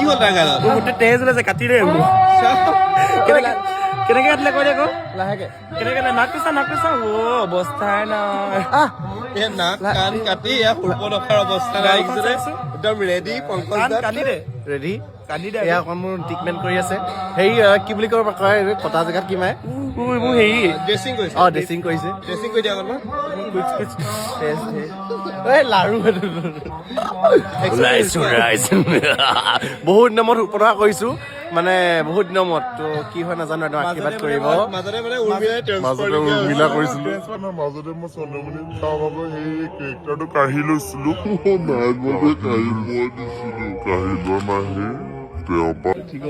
হ'ল তাৰ গালত গোটেই তেজ ওলাইছে কাটি দে কেনেকে কাটিলে কৈ দে আকৌ লাহেকে কেনেকে নাক পিছা অ অৱস্থাই নাই নাক কাণ কাটি সূৰ্প নখাৰ অৱস্থা নাই একদম ৰেডি পংকজ কাটি দে ৰেডি কাটি দে এয়া অকণ মোৰ ট্ৰিটমেণ্ট কৰি আছে হেৰি কি বুলি কয় কটা জেগাত কি মাৰে মোৰ হেৰি ড্ৰেছিং কৰিছে ড্ৰেছিং কৰিছে ড্ৰেছিং কৰি দিয়া অকণমান লাৰু বহুত দিনৰ মূৰত উপৰা কৰিছো মানে বহুত দিনৰ মূৰত তো কি হয় নাজানো একদম আশীৰ্বাদ কৰিব মাজতে মানে উৰ্মিলা কৰিছিলো মাজতে মই চন্দ্ৰমণি তাৰ বাবে সেই কেৰেক্টাৰটো কাঢ়ি লৈছিলো নাই মই কাঢ়ি মই দিছিলো কাঢ়ি লোৱা নাহে তেওঁৰ পৰা ঠিক